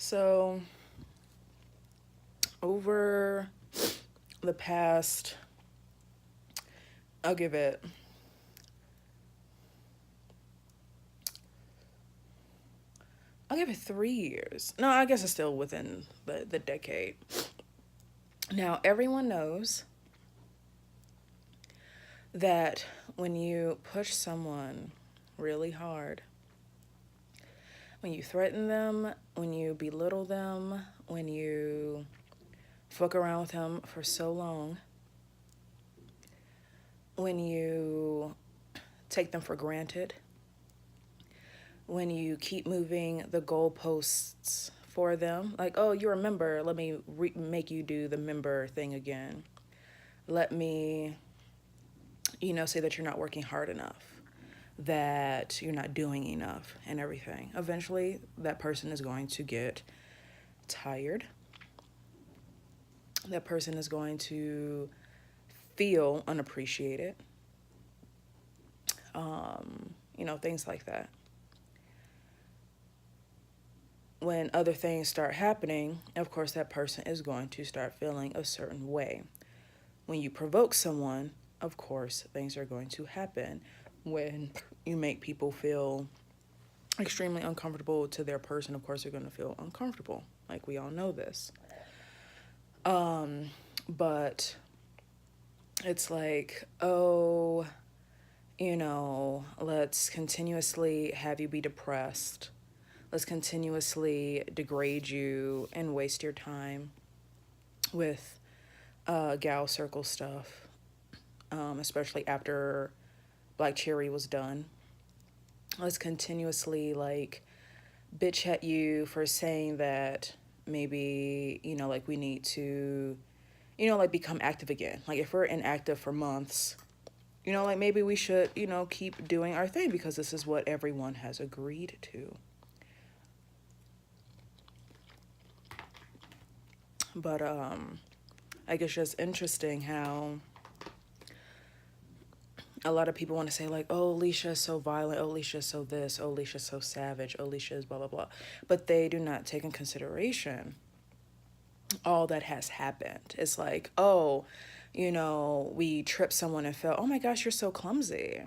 So, over the past, I'll give it, I'll give it 3 years. No, I guess it's still within the decade. Now, everyone knows that when you push someone really hard, when you threaten them, when you belittle them, when you fuck around with them for so long, when you take them for granted, when you keep moving the goalposts for them, like, oh, you're a member, let me make you do the member thing again. Let me, say that you're not working hard enough, that you're not doing enough, and everything. Eventually, that person is going to get tired. That person is going to feel unappreciated. Things like that. When other things start happening, of course, that person is going to start feeling a certain way. When you provoke someone, of course, things are going to happen. When you make people feel extremely uncomfortable to their person, of course, they're going to feel uncomfortable. Like, we all know this. But it's like, oh, let's continuously have you be depressed. Let's continuously degrade you and waste your time with gal circle stuff, especially after Black Cherry was done. Let's continuously, bitch at you for saying that maybe, we need to, become active again. Like, if we're inactive for months, maybe we should, keep doing our thing because this is what everyone has agreed to. But I guess just interesting how a lot of people want to say, like, oh, Alicia is so violent, oh, Alicia is so this, oh, Alicia is so savage, oh, Alicia is blah, blah, blah. But they do not take in consideration all that has happened. It's like, oh, we tripped someone and fell, oh my gosh, you're so clumsy.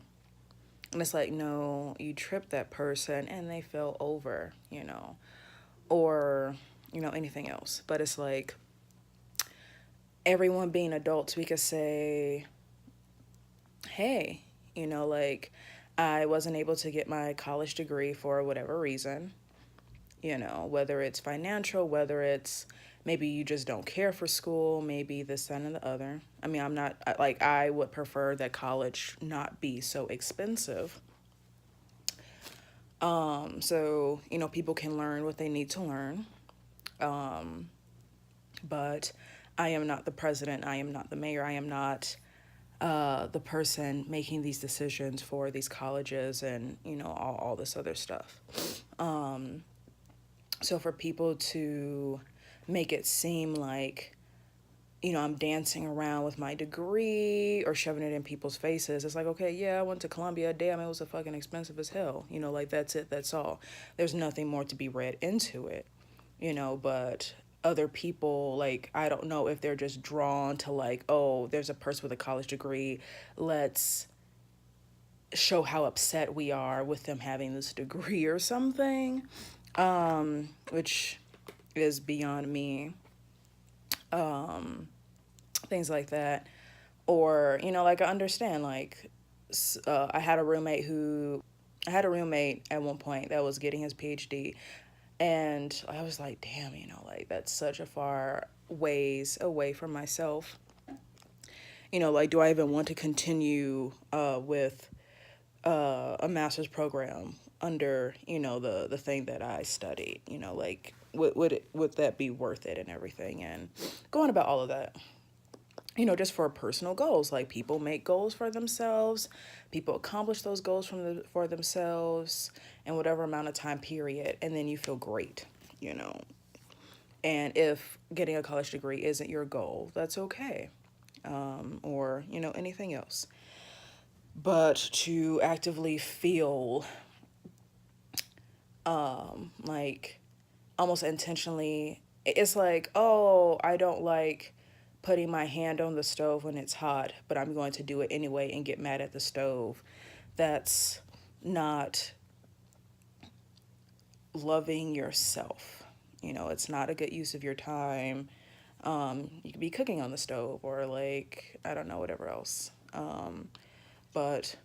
And it's like, no, you tripped that person and they fell over, or, anything else. But it's like, everyone being adults, we could say, hey, I wasn't able to get my college degree for whatever reason, whether it's financial, whether it's maybe you just don't care for school, maybe this, that, and the other. I mean, I would prefer that college not be so expensive. So, people can learn what they need to learn. But I am not the president. I am not the mayor. I am not the person making these decisions for these colleges and, all this other stuff. So for people to make it seem like, I'm dancing around with my degree or shoving it in people's faces. It's like, okay, yeah, I went to Columbia. Damn, it was a fucking expensive as hell. That's it. That's all. There's nothing more to be read into it, but other people, like, I don't know if they're just drawn to, like, oh, there's a person with a college degree. Let's show how upset we are with them having this degree or something, which is beyond me. Things like that. Or, I understand, like, I had a roommate at one point that was getting his PhD, and I was like, damn, that's such a far ways away from myself. Do I even want to continue with a master's program under, the thing that I studied? Would that be worth it and everything? And going about all of that. Just for personal goals. Like, people make goals for themselves, people accomplish those goals for themselves in whatever amount of time period, and then you feel great, you know. And if getting a college degree isn't your goal, that's okay, or anything else. But to actively feel like almost intentionally, it's like, oh, I don't like putting my hand on the stove when it's hot, but I'm going to do it anyway and get mad at the stove. That's not loving yourself. It's not a good use of your time. You could be cooking on the stove or like, I don't know, whatever else. But,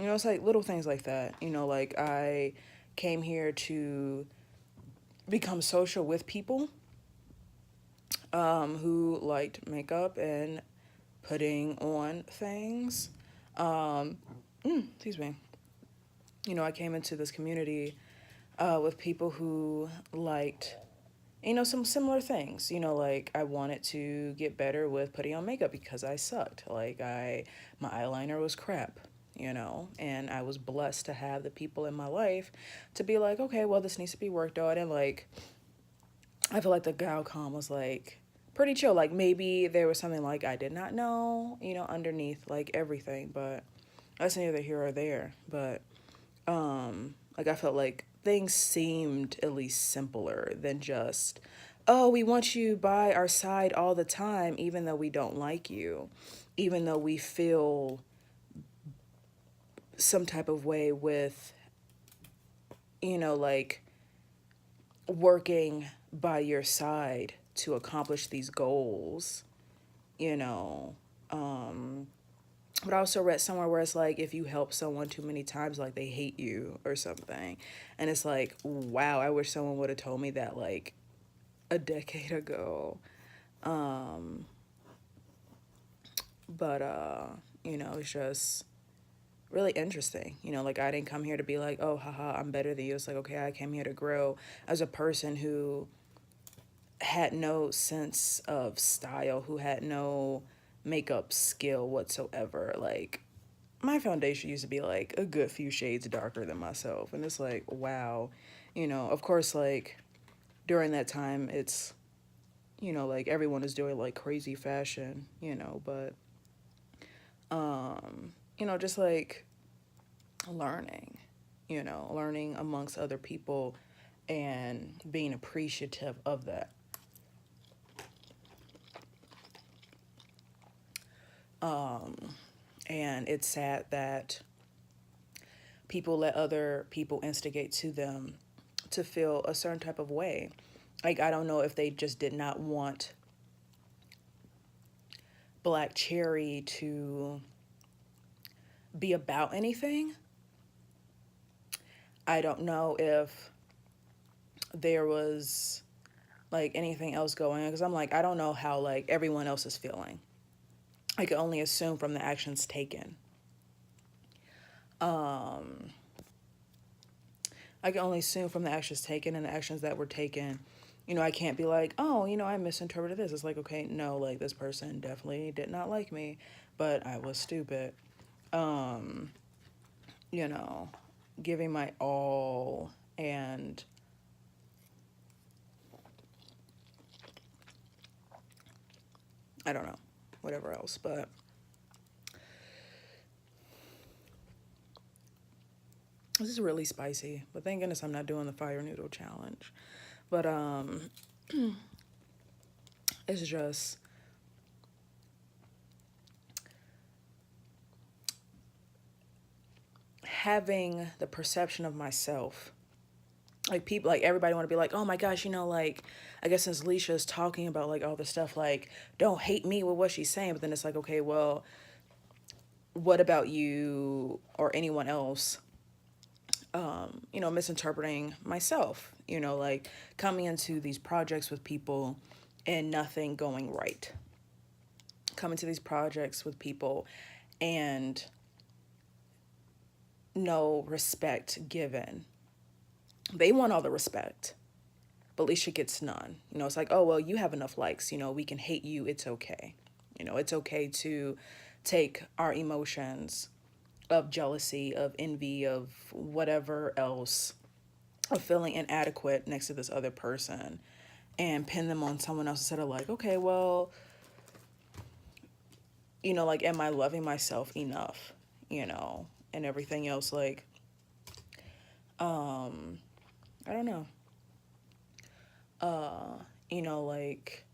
it's like little things like that. Like I came here to become social with people who liked makeup and putting on things. Um, Excuse me. I came into this community with people who liked, some similar things. Like I wanted to get better with putting on makeup because I sucked. Like my eyeliner was crap. And I was blessed to have the people in my life to be like, okay, well, this needs to be worked on. And like, I feel like the outcome was like pretty chill. Like maybe there was something like I did not know, underneath like everything, but that's neither here or there. But like I felt like things seemed at least simpler than just, oh, we want you by our side all the time, even though we don't like you, even though we feel some type of way with, like working by your side to accomplish these goals, you know. But I also read somewhere where it's like if you help someone too many times, like they hate you or something. And it's like, wow, I wish someone would have told me that like a decade ago. Um, but it's just really interesting. Like I didn't come here to be like, oh, haha, I'm better than you. It's like, okay, I came here to grow as a person who had no sense of style, who had no makeup skill whatsoever. Like my foundation used to be like a good few shades darker than myself. And it's like, wow. Of course, like during that time, it's, like everyone is doing like crazy fashion, but, just like learning, learning amongst other people and being appreciative of that. And it's sad that people let other people instigate to them to feel a certain type of way. Like, I don't know if they just did not want Black Cherry to be about anything. I don't know if there was like anything else going on because I'm like, I don't know how like everyone else is feeling. I can only assume from the actions taken. Um, I can only assume from the actions taken and the actions that were taken. I can't be like, oh, I misinterpreted this. It's like, okay, no, like this person definitely did not like me, but I was stupid. Um, you know, Giving my all and I don't know, whatever else. But this is really spicy. But thank goodness I'm not doing the fire noodle challenge. But it's just having the perception of myself. Like people, like everybody want to be like, oh my gosh, like I guess since Leisha is talking about like all this stuff, like don't hate me with what she's saying. But then it's like, okay, well, what about you or anyone else? Misinterpreting myself. Like coming into these projects with people and nothing going right. Coming to these projects with people and no respect given. They want all the respect, but Alicia gets none. It's like, oh, well, you have enough likes. We can hate you. It's okay. It's okay to take our emotions of jealousy, of envy, of whatever else, of feeling inadequate next to this other person and pin them on someone else instead of like, okay, well, like, am I loving myself enough, and everything else, like, I don't know. You know, like,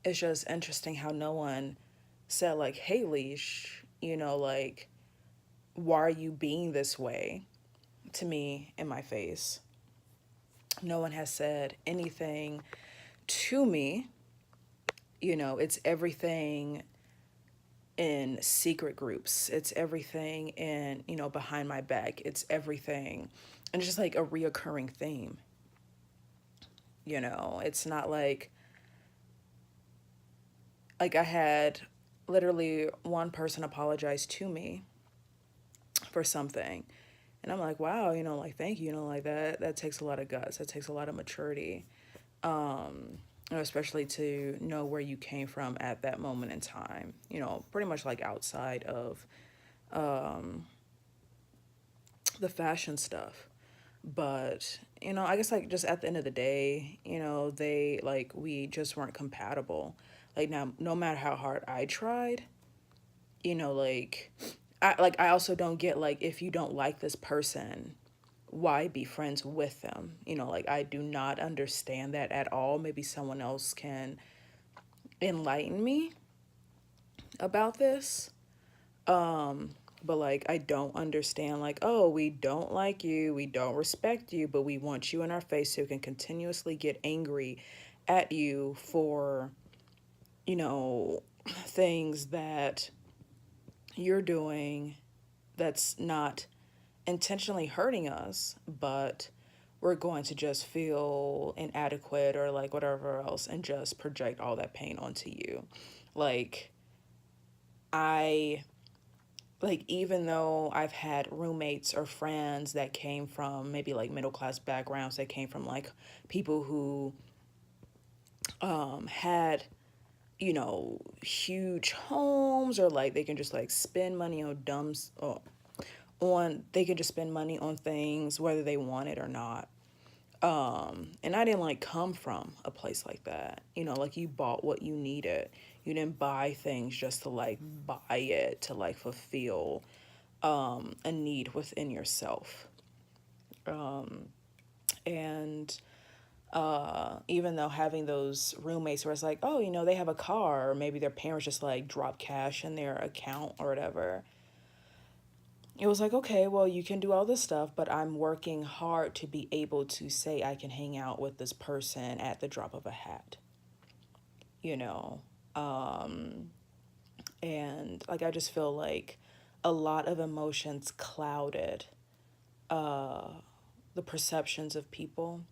it's just interesting how no one said, like, hey, Leash, you know, like, why are you being this way to me in my face? No one has said anything to me. You know, it's everything in secret groups, it's everything in, you know, behind my back, it's everything. And it's just like a reoccurring theme. You know, it's not like I had literally one person apologize to me for something. And I'm like, wow, you know, like, thank you, you know, like that takes a lot of guts. That takes a lot of maturity. You know, especially to know where you came from at that moment in time, you know, pretty much like outside of the fashion stuff. But, you know, I guess like just at the end of the day, you know, we just weren't compatible. Like now, no matter how hard I tried, you know, I also don't get like if you don't like this person, why be friends with them? You know, like I do not understand that at all. Maybe someone else can enlighten me about this. But like I don't understand like, oh, we don't like you, we don't respect you, but we want you in our face so we can continuously get angry at you for, you know, things that you're doing that's not intentionally hurting us, but we're going to just feel inadequate or like whatever else and just project all that pain onto you. Like, I, like, even though I've had roommates or friends that came from maybe like middle class backgrounds, that came from like people who had, you know, huge homes, or like they can just like spend money on they can just spend money on things whether they want it or not. And I didn't like come from a place like that. You know, like you bought what you needed. You didn't buy things just to like buy it to like fulfill a need within yourself. And even though having those roommates where it's like, oh, you know, they have a car, or maybe their parents just like drop cash in their account or whatever, it was like, okay, well, you can do all this stuff, but I'm working hard to be able to say I can hang out with this person at the drop of a hat, you know? And like, I just feel like a lot of emotions clouded the perceptions of people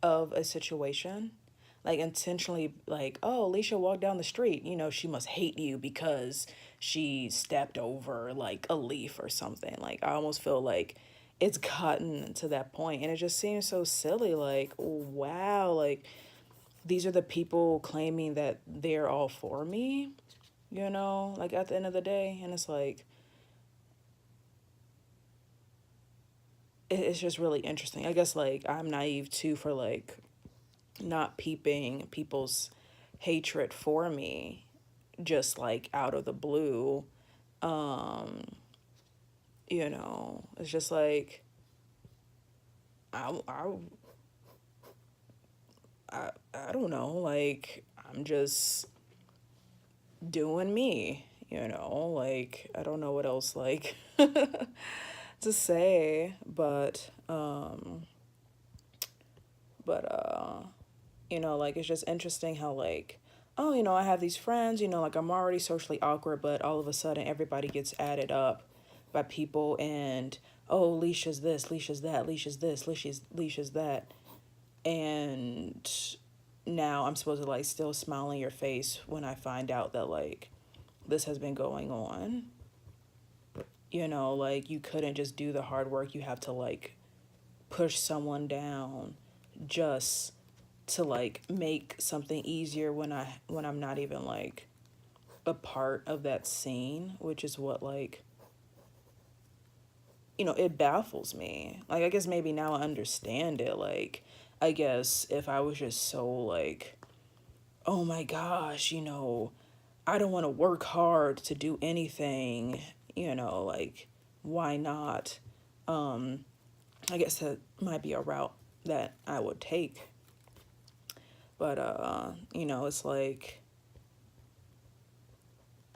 of a situation. Like, intentionally, like, oh, Alicia walked down the street, you know, she must hate you because she stepped over like a leaf or something. Like, I almost feel like it's gotten to that point, and it just seems so silly. Like, wow, like these are the people claiming that they're all for me, you know, like at the end of the day. And it's like, it's just really interesting. I guess like I'm naive too for like not peeping people's hatred for me just like out of the blue. You know, it's just like I I I don't know, like I'm just doing me, you know, like I don't know what else like to say, but you know, like it's just interesting how like, oh, you know, I have these friends, you know, like I'm already socially awkward, but all of a sudden everybody gets added up by people, and oh, Leisha's this, Leisha's that, Leisha's this, Leisha's that. And now I'm supposed to like still smile in your face when I find out that like this has been going on. You know, like you couldn't just do the hard work. You have to like push someone down just to like make something easier when I'm not even like a part of that scene, which is what like, you know, it baffles me. Like I guess maybe now I understand it. Like I guess if I was just so like, oh my gosh, you know, I don't want to work hard to do anything, you know, like why not? I guess that might be a route that I would take. But it's like,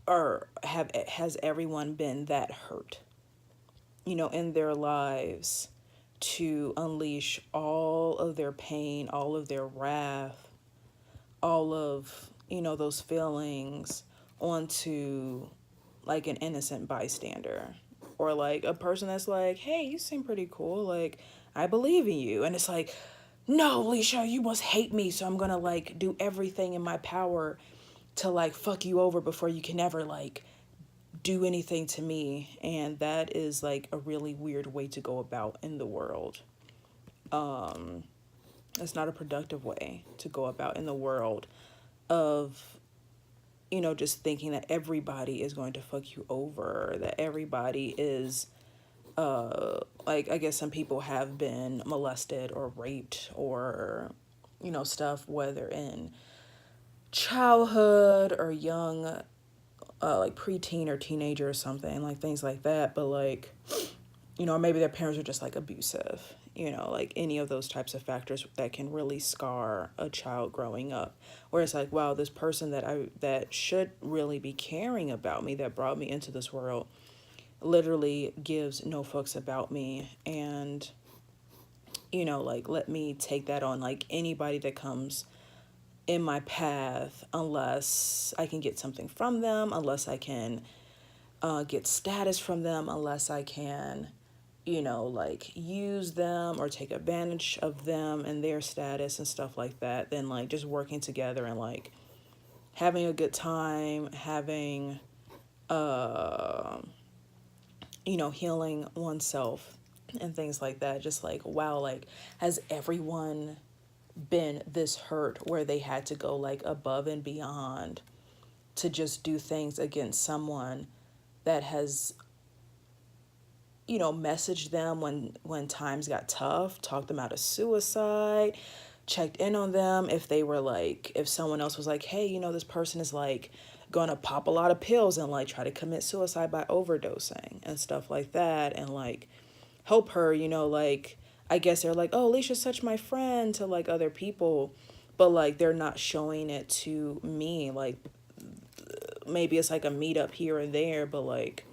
or has everyone been that hurt, in their lives, to unleash all of their pain, all of their wrath, all of, those feelings onto like an innocent bystander, or like a person that's like, hey, you seem pretty cool, like I believe in you. And it's like, no, Alicia, you must hate me, so I'm gonna like do everything in my power to like fuck you over before you can ever like do anything to me. And that is like a really weird way to go about in the world. It's not a productive way to go about in the world of, just thinking that everybody is going to fuck you over, that everybody is, like, I guess some people have been molested or raped or, stuff, whether in childhood or young, like preteen or teenager or something, like things like that. But like, maybe their parents are just like abusive, like any of those types of factors that can really scar a child growing up. Where it's like, wow, this person that should really be caring about me, that brought me into this world, literally gives no fucks about me. And, like, let me take that on like anybody that comes in my path, unless I can get something from them, unless I can get status from them, unless I can, like use them or take advantage of them and their status and stuff like that. Then like just working together and like having a good time, having, healing oneself and things like that. Just like, wow, like, has everyone been this hurt where they had to go like above and beyond to just do things against someone that has, messaged them when times got tough, talked them out of suicide, checked in on them if they were like, if someone else was like, hey, this person is like gonna pop a lot of pills and like try to commit suicide by overdosing and stuff like that, and like help her, like, I guess they're like, oh, Alicia's such my friend to like other people, but like they're not showing it to me. Like maybe it's like a meetup here and there, but like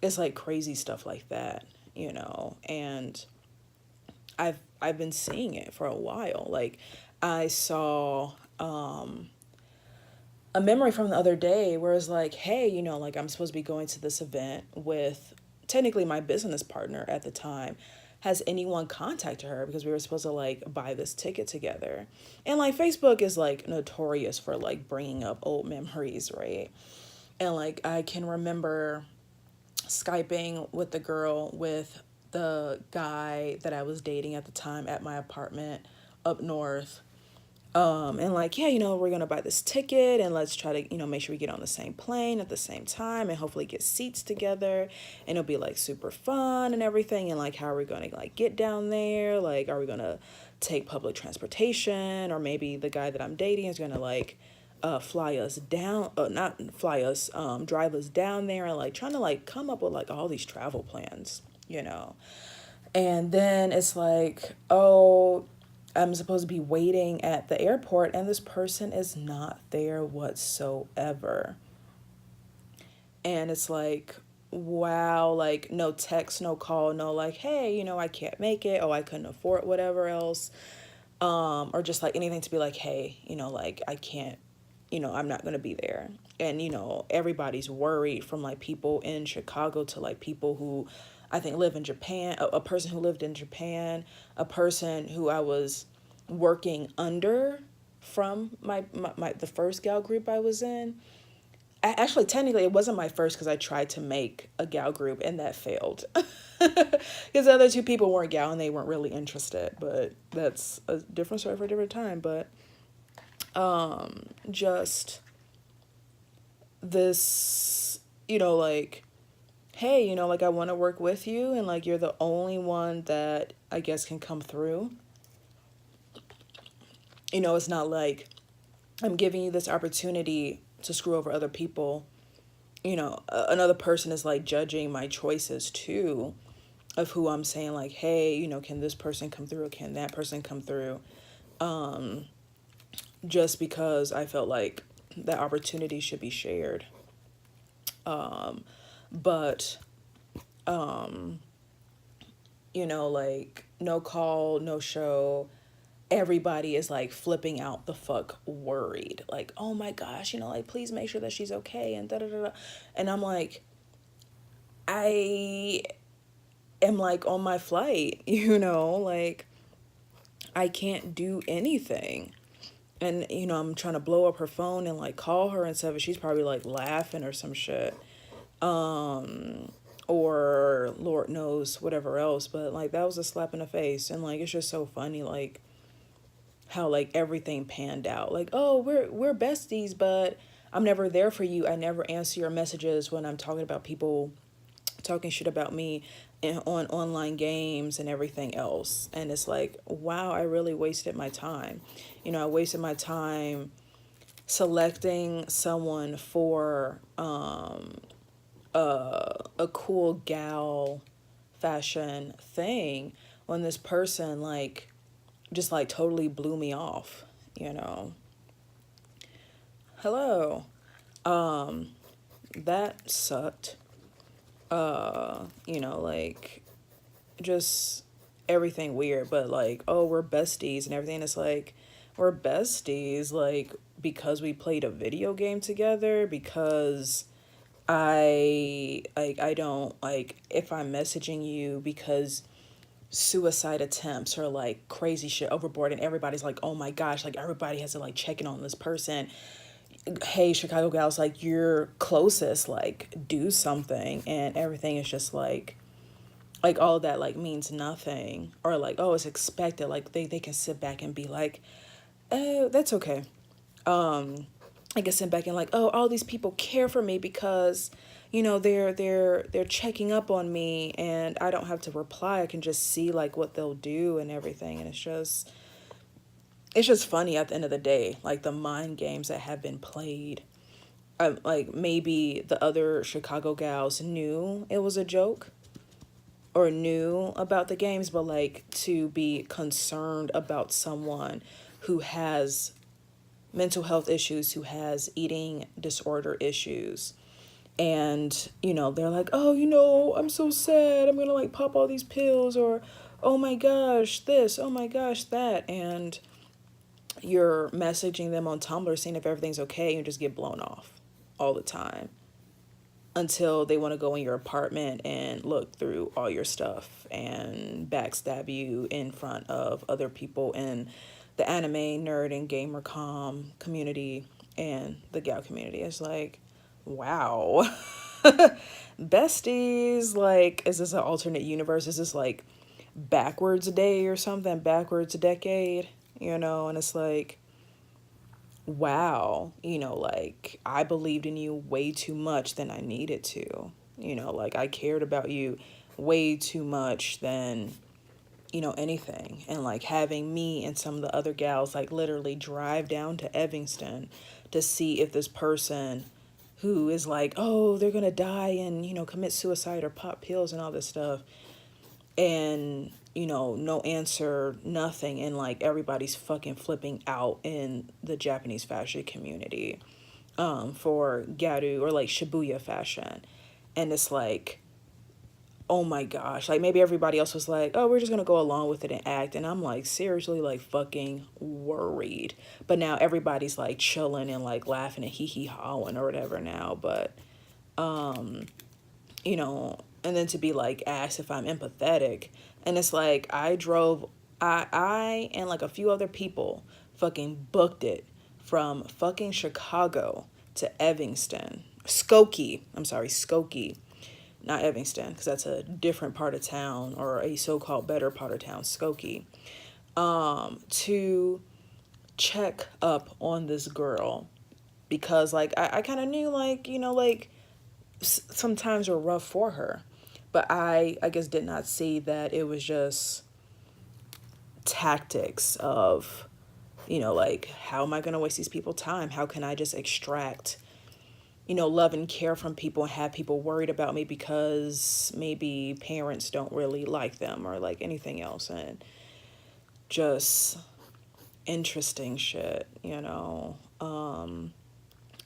it's like crazy stuff like that, and I've been seeing it for a while. Like I saw a memory from the other day where it's like, hey, like I'm supposed to be going to this event with technically my business partner at the time. Has anyone contacted her, because we were supposed to like buy this ticket together. And like Facebook is like notorious for like bringing up old memories, right? And like I can remember Skyping with the girl with the guy that I was dating at the time at my apartment up north. And like, yeah, we're gonna buy this ticket and let's try to, make sure we get on the same plane at the same time and hopefully get seats together, and it'll be like super fun and everything. And like, how are we gonna like get down there? Like, are we gonna take public transportation, or maybe the guy that I'm dating is gonna like fly us down, not fly us, drive us down there, and like trying to like come up with like all these travel plans. And then it's like, oh, I'm supposed to be waiting at the airport and this person is not there whatsoever. And it's like, wow, like no text, no call, no like, hey, I can't make it. Oh, I couldn't afford whatever else. Or just like anything to be like, hey, like I can't, I'm not going to be there. And, everybody's worried, from like people in Chicago to like people who I think live in Japan, a person who lived in Japan, a person who I was working under from my the first gal group I was in. Actually, technically, it wasn't my first, because I tried to make a gal group and that failed. Because the other two people weren't gal and they weren't really interested. But that's a different story for a different time. But just this, like, hey, like I want to work with you, and like you're the only one that I guess can come through. It's not like I'm giving you this opportunity to screw over other people. Another person is like judging my choices too, of who I'm saying like, hey, can this person come through, or can that person come through? just because I felt like that opportunity should be shared. But like no call, no show. Everybody is like flipping out the fuck worried. Like, oh my gosh, like please make sure that she's okay and da da da. And I'm like, I am like on my flight, like I can't do anything. And I'm trying to blow up her phone and like call her and stuff, and she's probably like laughing or some shit. Or Lord knows whatever else, but like that was a slap in the face. And like it's just so funny, like how like everything panned out. Like, oh, we're besties, but I'm never there for you. I never answer your messages when I'm talking about people talking shit about me on online games and everything else. And it's like, wow, I really wasted my time. I wasted my time selecting someone for a cool gal fashion thing when this person like just like totally blew me off, you know. Hello. That sucked. Like just everything weird, but like, oh, we're besties and everything. It's like we're besties like because we played a video game together, because I don't like if I'm messaging you because suicide attempts or like crazy shit overboard and everybody's like, oh my gosh, like everybody has to like check in on this person. Hey, Chicago gals, like you're closest, like do something, and everything is just like all of that like means nothing, or like, oh, it's expected, like they can sit back and be like, oh, that's okay. I can sit back and like, oh, all these people care for me because they're checking up on me, and I don't have to reply. I can just see like what they'll do and everything, and it's just funny at the end of the day, like the mind games that have been played. Like maybe the other Chicago gals knew it was a joke or knew about the games, but like to be concerned about someone who has mental health issues, who has eating disorder issues. And, they're like, oh, I'm so sad. I'm going to like pop all these pills, or, oh my gosh, this, oh my gosh, that. And you're messaging them on Tumblr seeing if everything's okay, and you just get blown off all the time until they want to go in your apartment and look through all your stuff and backstab you in front of other people in the anime, nerd, and gamer community and the gal community. It's like, wow. Besties, like, is this an alternate universe? Is this like backwards day or something? Backwards decade? And it's like, wow, like I believed in you way too much than I needed to. Like I cared about you way too much than, anything. And like having me and some of the other gals like literally drive down to Evanston to see if this person who is like, oh, they're gonna die and, commit suicide or pop pills and all this stuff, and no answer, nothing, and like everybody's fucking flipping out in the Japanese fashion community for garu or like Shibuya fashion. And it's like, oh my gosh, like maybe everybody else was like, oh, we're just gonna go along with it and act, and I'm like seriously like fucking worried. But now everybody's like chilling and like laughing and hee hee hawing or whatever now. But and then to be like asked if I'm empathetic. And it's like I and like a few other people fucking booked it from fucking Chicago to Evanston. Skokie. I'm sorry, Skokie. Not Evanston, because that's a different part of town, or a so-called better part of town, Skokie. To check up on this girl. Because like I kind of knew like, like sometimes were rough for her. But I guess did not see that it was just tactics of, like, how am I going to waste these people time? How can I just extract, love and care from people and have people worried about me because maybe parents don't really like them or like anything else. And just interesting shit, you know.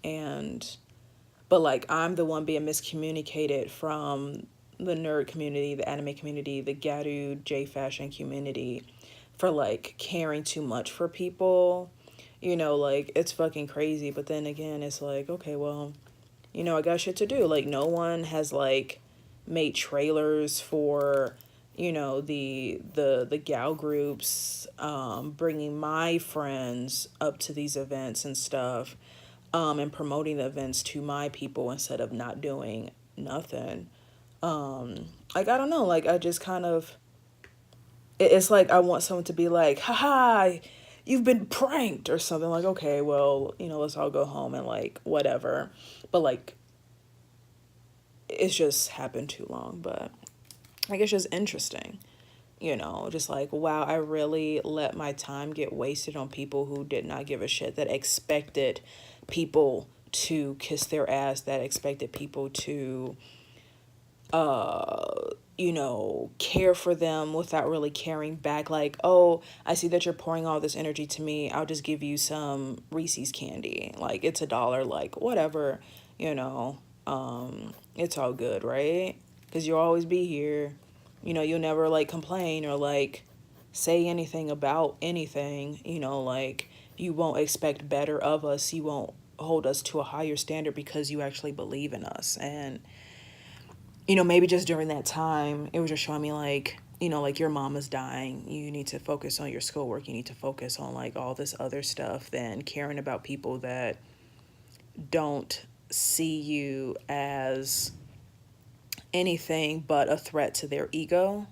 And but like I'm the one being miscommunicated from the nerd community, the anime community, the Garu J fashion community for like caring too much for people. You know, like it's fucking crazy, but then again, it's like, okay, well, you know, I got shit to do. Like no one has like made trailers for, you know, the gal groups, bringing my friends up to these events and stuff, and promoting the events to my people instead of not doing nothing. Like I don't know, like I just kind of, it's like I want someone to be like, haha, you've been pranked or something. Like, okay, well, you know, let's all go home and like whatever. But like it's just happened too long. But like it's just interesting, you know, just like, wow, I really let my time get wasted on people who did not give a shit, that expected people to kiss their ass, that expected people to you know, care for them without really caring back. Like, oh, I see that you're pouring all this energy to me, I'll just give you some Reese's candy, like it's $1, like whatever, you know. It's all good, right? Because you'll always be here, you know. You'll never like complain or like say anything about anything, you know. Like you won't expect better of us, you won't hold us to a higher standard because you actually believe in us. And you know, maybe just during that time, it was just showing me like, you know, like your mama's dying. You need to focus on your schoolwork. You need to focus on like all this other stuff than caring about people that don't see you as anything but a threat to their ego,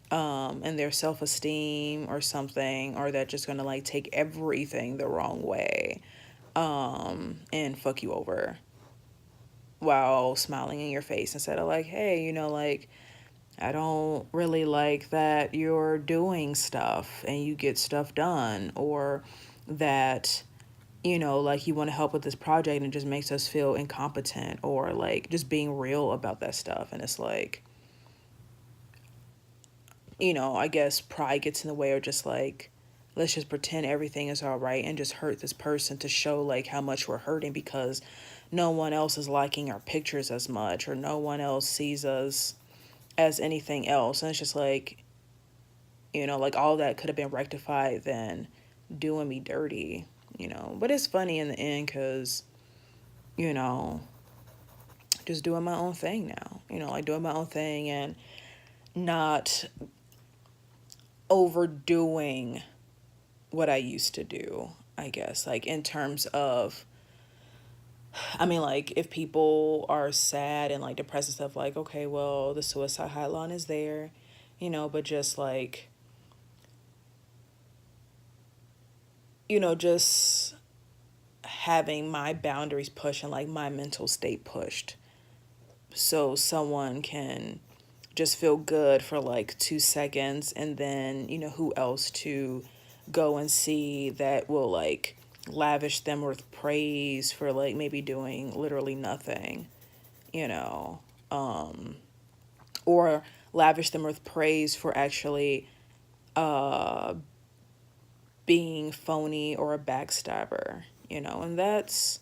and their self esteem or something, or that just gonna like take everything the wrong way, and fuck you over while smiling in your face instead of like, hey, you know, like I don't really like that you're doing stuff and you get stuff done, or that, you know, like you want to help with this project and it just makes us feel incompetent, or like just being real about that stuff. And it's like, you know, I guess pride gets in the way, or just like, let's just pretend everything is all right and just hurt this person to show like how much we're hurting because no one else is liking our pictures as much, or no one else sees us as anything else. And it's just like, you know, like all that could have been rectified than doing me dirty, you know. But it's funny in the end because, you know, just doing my own thing now, you know, like doing my own thing and not overdoing what I used to do, I guess. Like in terms of, I mean, like if people are sad and like depressed and stuff, like, okay, well, the suicide hotline is there, you know, but just like, you know, just having my boundaries pushed and like my mental state pushed so someone can just feel good for like 2 seconds, and then, you know, who else to go and see that will like lavish them with praise for like maybe doing literally nothing, you know, or lavish them with praise for actually being phony or a backstabber, you know. And that's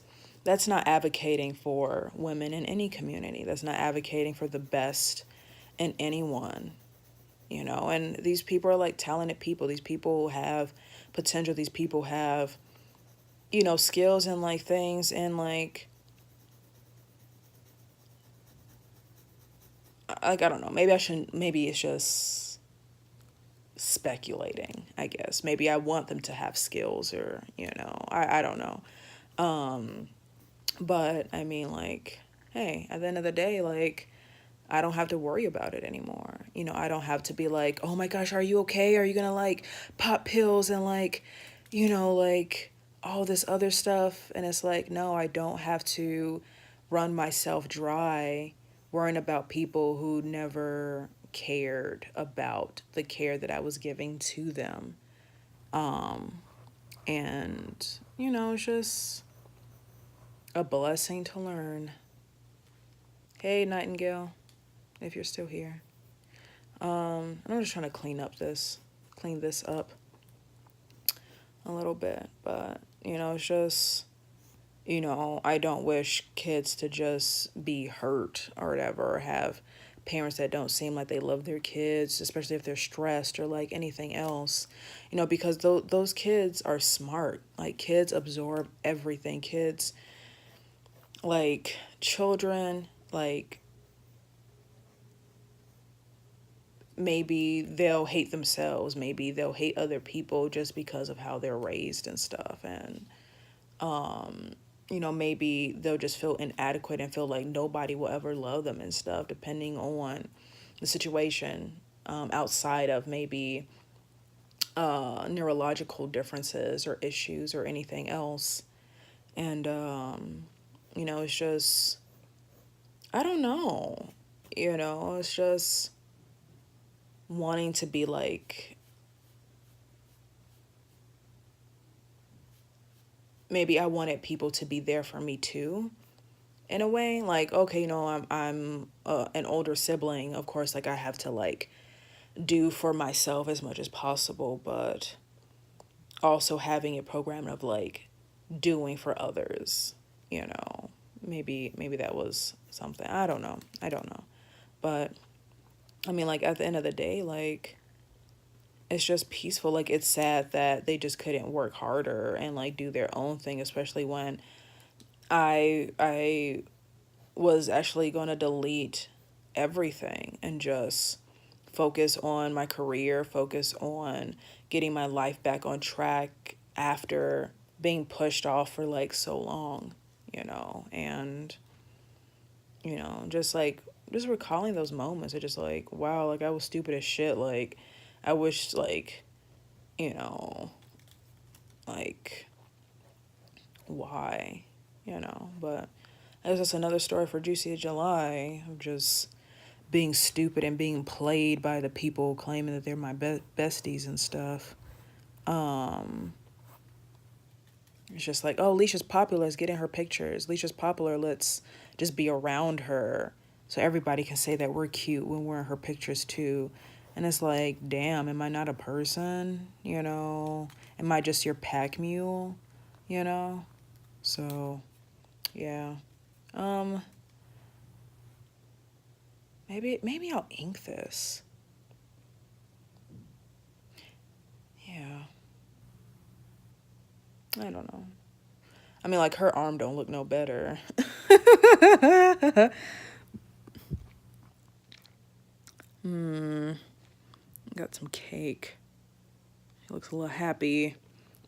not advocating for women in any community. That's not advocating for the best in anyone, you know. And these people are like talented people. These people have potential. These people have, you know, skills and like things, and like I don't know. Maybe I shouldn't. Maybe it's just speculating, I guess. Maybe I want them to have skills, or, you know, I don't know. But I mean, like, hey, at the end of the day, like, I don't have to worry about it anymore. You know, I don't have to be like, oh my gosh, are you okay? Are you gonna like pop pills and like, you know, like all this other stuff? And it's like, no, I don't have to run myself dry worrying about people who never cared about the care that I was giving to them. And, you know, it's just a blessing to learn. Hey, Nightingale, if you're still here. I'm just trying to clean this up. a little bit. But, it's just, I don't wish kids to just be hurt or whatever, or have parents that don't seem like they love their kids, especially if they're stressed or like anything else, because those kids are smart. Like, kids absorb everything. Kids, like, children, like, maybe they'll hate themselves, maybe they'll hate other people just because of how they're raised and stuff. And maybe they'll just feel inadequate and feel like nobody will ever love them and stuff, depending on the situation, outside of maybe neurological differences or issues or anything else. And, it's just, I don't know, it's just wanting to be like, maybe I wanted people to be there for me too, in a way. Like, okay, I'm an older sibling, of course, like I have to like do for myself as much as possible, but also having a program of like doing for others, you know. Maybe that was something. I don't know. But I mean, like, at the end of the day, like, it's just peaceful. Like, it's sad that they just couldn't work harder and like do their own thing, especially when I was actually going to delete everything and just focus on my career, focus on getting my life back on track after being pushed off for like so long, and just like just recalling those moments, it's just like, wow, like I was stupid as shit. Like, I wish, like, you know, like, why, but I guess that's another story for Juicy July of just being stupid and being played by the people claiming that they're my besties and stuff. Um, it's just like, oh, Leisha's popular, let's get in her pictures. Leisha's popular, let's just be around her so everybody can say that we're cute when we're in her pictures too. And it's like, damn, am I not a person? Am I just your pack mule? You know? So, yeah. Um, maybe I'll ink this. Yeah. I don't know. I mean, like, her arm don't look no better. Hmm. Got some cake. He looks a little happy,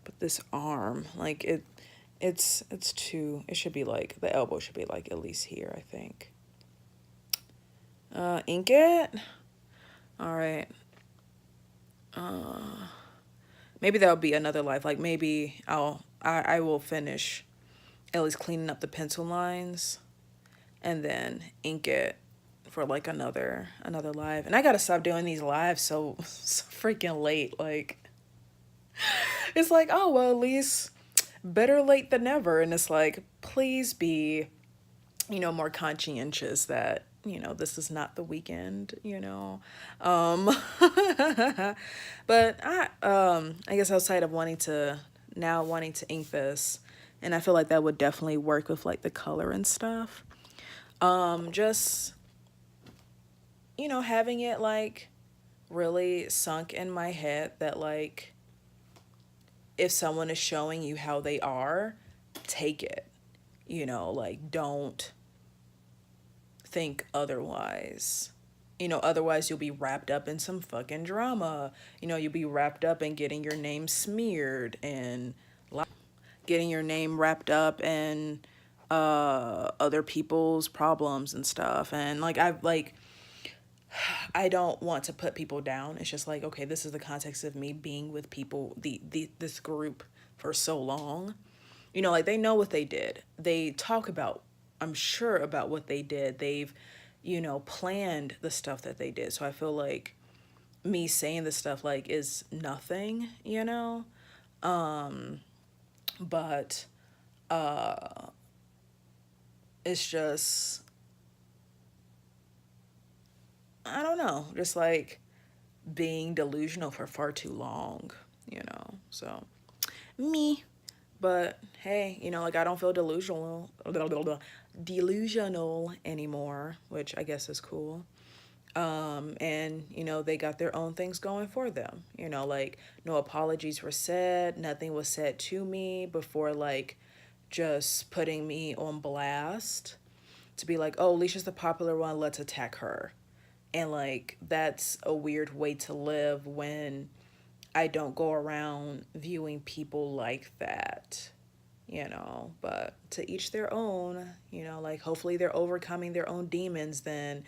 but this arm, like, it's too. It should be like the elbow should be like at least here, I think. Ink it. All right. Uh, maybe that'll be another life. Like, maybe I will finish at least cleaning up the pencil lines and then ink it for like another live. And I gotta stop doing these lives so freaking late. Like, it's like, oh well, at least better late than never. And it's like, please be, more conscientious that, this is not the weekend. Um but I guess outside of wanting to ink this, and I feel like that would definitely work with like the color and stuff. Just, having it like really sunk in my head that like if someone is showing you how they are, take it. Like, don't think otherwise. Otherwise you'll be wrapped up in some fucking drama. You'll be wrapped up in getting your name smeared and getting your name wrapped up in other people's problems and stuff. And like, I don't want to put people down. It's just like, okay, this is the context of me being with people, this group for so long. Like, they know what they did. They talk about, I'm sure, about what they did. They've, planned the stuff that they did. So I feel like me saying this stuff like is nothing. But it's just, I don't know, just like being delusional for far too long. So Me. But hey, like I don't feel delusional anymore, which I guess is cool. And they got their own things going for them. Like no apologies were said, nothing was said to me before like just putting me on blast to be like, oh, Alicia's the popular one, let's attack her. And like that's a weird way to live when I don't go around viewing people like that, but to each their own, like hopefully they're overcoming their own demons than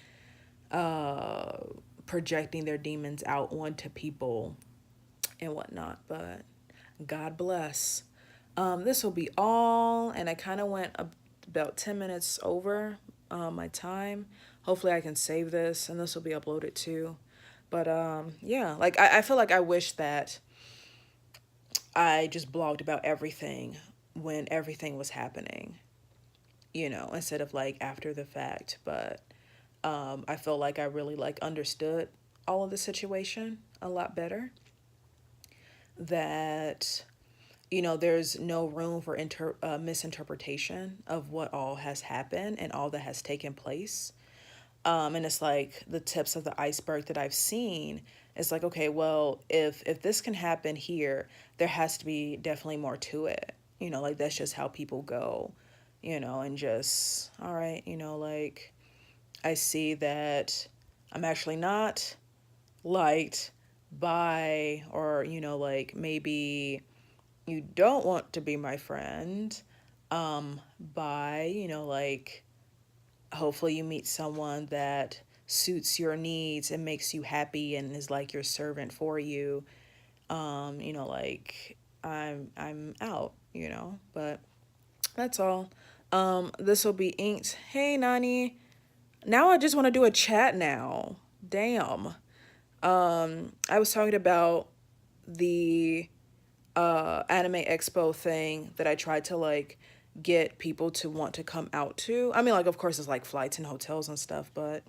uh, projecting their demons out onto people and whatnot. But God bless. This will be all, and I kind of went about 10 minutes over my time. Hopefully, I can save this, and this will be uploaded too. But yeah, like I feel like I wish that I just blogged about everything when everything was happening, instead of like after the fact. But I feel like I really like understood all of the situation a lot better. That there's no room for misinterpretation of what all has happened and all that has taken place. And it's like the tips of the iceberg that I've seen. It's like, okay, well, if this can happen here, there has to be definitely more to it. Like that's just how people go. And just all right, like I see that I'm actually not liked by, or like maybe you don't want to be my friend by, like hopefully you meet someone that suits your needs and makes you happy and is like your servant for you. Like I'm out, but that's all. This will be inked. Hey Nani. Now I just want to do a chat now. Damn. I was talking about the anime expo thing that I tried to like get people to want to come out to. I mean, like of course it's like flights and hotels and stuff, but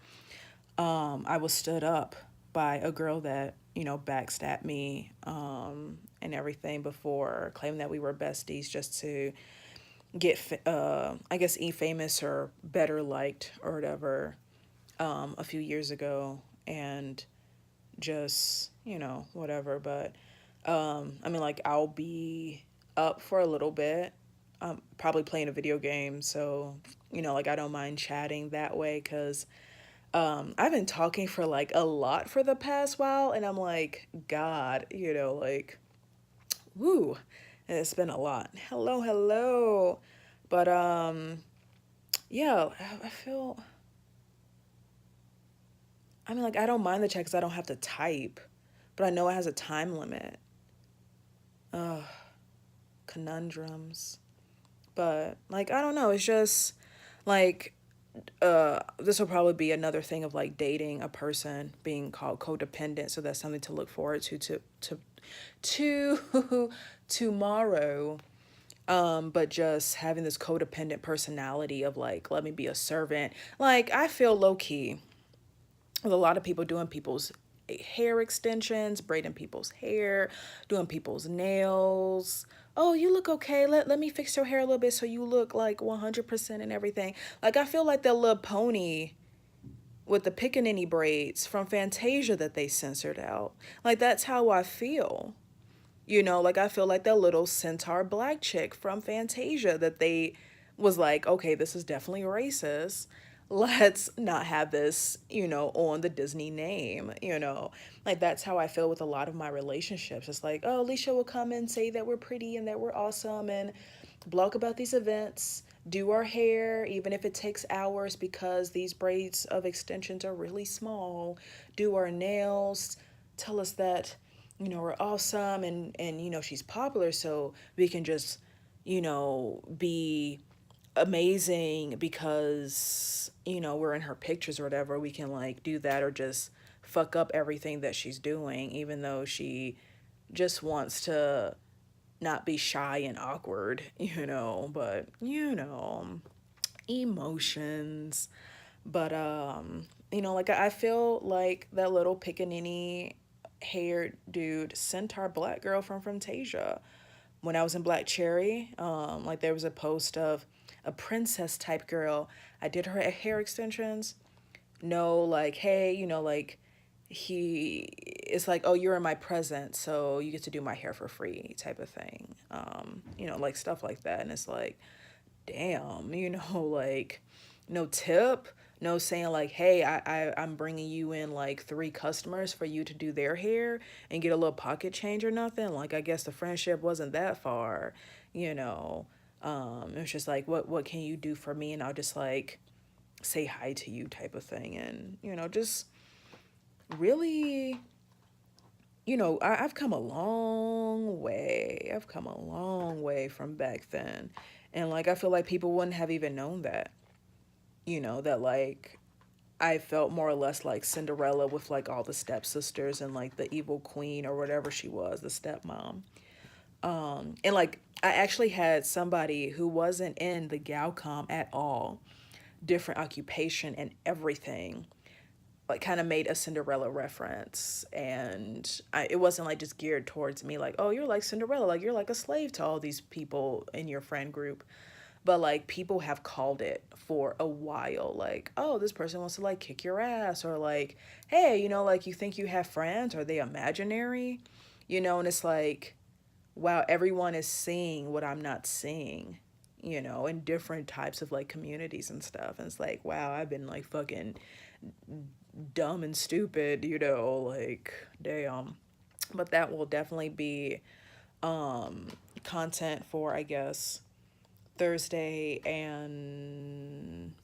I was stood up by a girl that backstabbed me and everything before, claiming that we were besties just to get I guess famous or better liked or whatever a few years ago, and just whatever. But I mean, like I'll be up for a little bit, probably playing a video game, so like I don't mind chatting that way because I've been talking for like a lot for the past while, and I'm like, God, like woo, it's been a lot. Hello, hello. But yeah, I feel, I mean, like I don't mind the chat because I don't have to type, but I know it has a time limit. Ugh, conundrums. But like I don't know, it's just like this will probably be another thing of like dating a person being called codependent, so that's something to look forward to tomorrow. But just having this codependent personality of like, let me be a servant. Like I feel low key with a lot of people doing people's hair extensions, braiding people's hair, doing people's nails. Oh, you look okay. Let me fix your hair a little bit so you look like 100% and everything. Like I feel like that little pony with the pickaninny braids from Fantasia that they censored out. Like that's how I feel. Like I feel like that little centaur black chick from Fantasia that they was like, okay, this is definitely racist. Let's not have this, on the Disney name, Like that's how I feel with a lot of my relationships. It's like, oh, Alicia will come and say that we're pretty and that we're awesome and blog about these events, do our hair, even if it takes hours because these braids of extensions are really small, do our nails, tell us that we're awesome and she's popular so we can just be amazing because we're in her pictures or whatever. We can like do that or just fuck up everything that she's doing even though she just wants to not be shy and awkward, but emotions. But like I feel like that little pickaninny haired dude centaur black girl from Fantasia. when I was in Black Cherry, like there was a post of a princess type girl. I did her hair extensions. No, like, hey, like he it's like, oh, you're in my presence, so you get to do my hair for free type of thing. Like stuff like that. And it's like, damn, like no tip, no saying like, hey, I'm bringing you in like three customers for you to do their hair and get a little pocket change or nothing. Like, I guess the friendship wasn't that far, you know. It was just like, what can you do for me? And I'll just like say hi to you type of thing. And, just really, I've come a long way. I've come a long way from back then. And like, I feel like people wouldn't have even known that, that like I felt more or less like Cinderella with like all the stepsisters and like the evil queen or whatever she was, the stepmom. And like, I actually had somebody who wasn't in the Galcom at all, different occupation and everything, like kind of made a Cinderella reference. And it wasn't like just geared towards me, like, oh, you're like Cinderella, like you're like a slave to all these people in your friend group. But like, people have called it for a while, like, oh, this person wants to like kick your ass, or like, hey, like you think you have friends, are they imaginary? And it's like, wow, everyone is seeing what I'm not seeing, in different types of like communities and stuff. And it's like, wow, I've been like fucking dumb and stupid, like, damn. But that will definitely be content for, I guess, Thursday and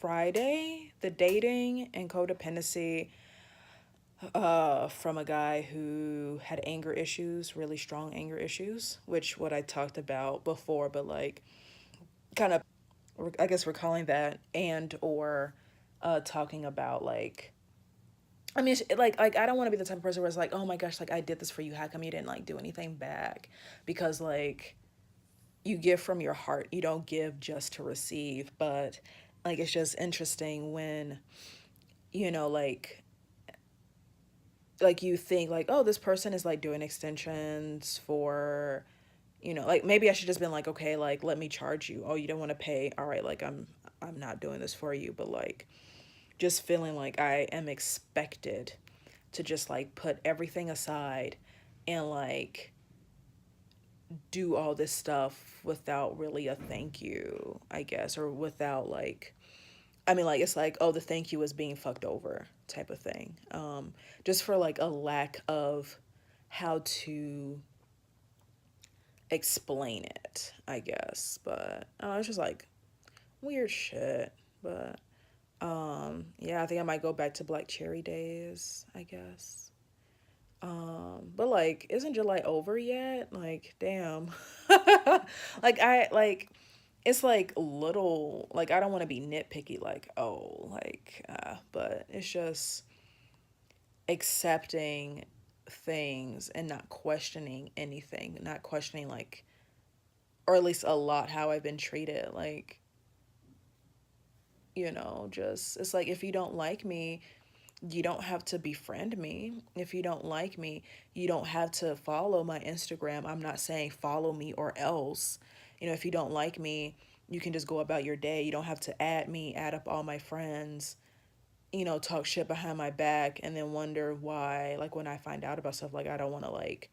Friday, the dating and codependency from a guy who had anger issues, really strong anger issues, which what I talked about before, but like kind of, I guess we're calling that, and or talking about like, I mean, like I don't want to be the type of person where it's like, oh my gosh, like I did this for you, how come you didn't like do anything back? Because like, you give from your heart, you don't give just to receive. But like, it's just interesting when, you know like like you think like, oh, this person is like doing extensions for, like maybe I should just been like, okay, like let me charge you. Oh, you don't want to pay, all right, like I'm not doing this for you. But like, just feeling like I am expected to just like put everything aside and like do all this stuff without really a thank you, I guess, or without like, I mean, like, it's like, oh, the thank you is being fucked over type of thing. Just for like a lack of how to explain it, I guess. But it's just like weird shit. But yeah, I think I might go back to Black Cherry days, I guess. But like, isn't July over yet? Like, damn. Like, it's like little, like, I don't want to be nitpicky, like, oh, like, but it's just accepting things and not questioning anything, not questioning, like, or at least a lot, how I've been treated. Like, just, it's like, if you don't like me, you don't have to befriend me. If you don't like me, you don't have to follow my Instagram. I'm not saying follow me or else. If you don't like me, you can just go about your day. You don't have to add me, add up all my friends, talk shit behind my back, and then wonder why, like, when I find out about stuff, like, I don't want to, like,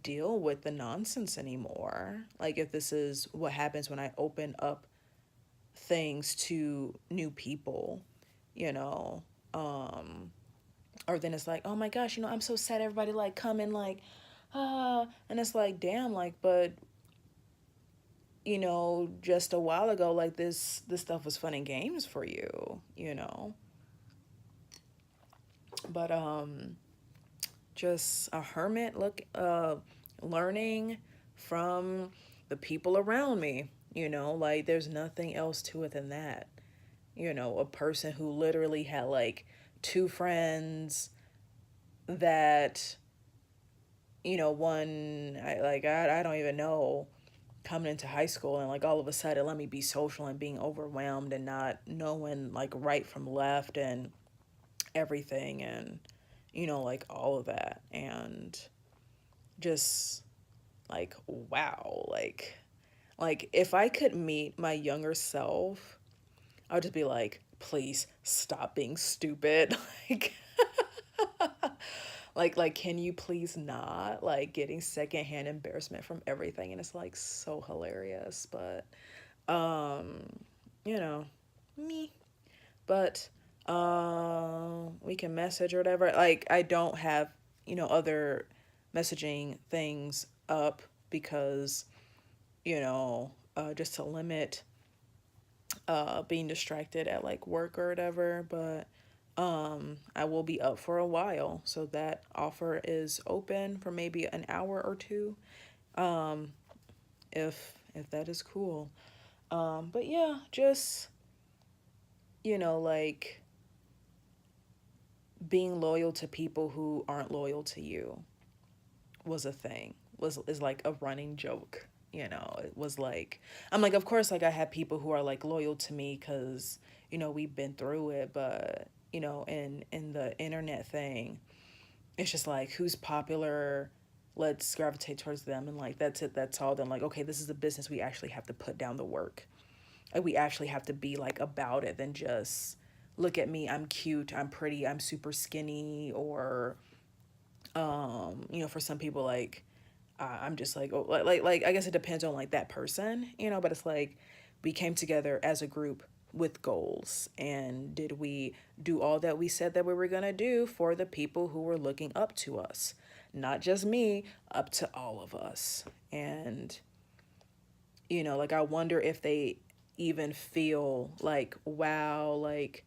deal with the nonsense anymore. Like, if this is what happens when I open up things to new people, you know, um, or then it's like, oh my gosh, I'm so sad everybody like come and like, and it's like, damn, like, but just a while ago, like this stuff was fun and games for you. But just a hermit, look, learning from the people around me, like there's nothing else to it than that. A person who literally had like two friends that, one, I don't even know, coming into high school, and like all of a sudden let me be social and being overwhelmed and not knowing like right from left and everything, and like all of that, and just Like, wow. Like if I could meet my younger self, I would just be like, please stop being stupid. Like like can you please not, like, getting secondhand embarrassment from everything, and it's like so hilarious. But um you know, me. But we can message or whatever. Like I don't have, other messaging things up because, just to limit being distracted at like work or whatever. But I will be up for a while, so that offer is open for maybe an hour or two, if that is cool. But yeah, just, like, being loyal to people who aren't loyal to you was a thing, was is like a running joke. It was like, I'm like, of course, like I have people who are like loyal to me because, we've been through it. But, in the internet thing, it's just like, who's popular, let's gravitate towards them, and like that's it, that's all. Then like, okay, this is a business, we actually have to put down the work. Like we actually have to be like about it than just, look at me, I'm cute, I'm pretty, I'm super skinny. Or for some people, like, I'm just like, oh, like I guess it depends on like that person, but it's like, we came together as a group with goals, and did we do all that we said that we were going to do for the people who were looking up to us? Not just me, up to all of us. And like, I wonder if they even feel like, wow, like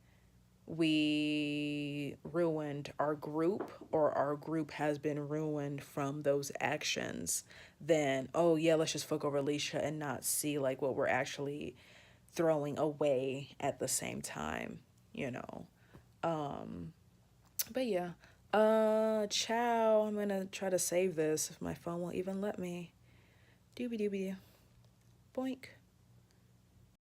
we ruined our group, or our group has been ruined from those actions. Then, oh yeah, let's just fuck over Alicia and not see like what we're actually throwing away at the same time, you know. But yeah. Ciao. I'm gonna try to save this if my phone won't even let me. Doobie doobie doo. Boink.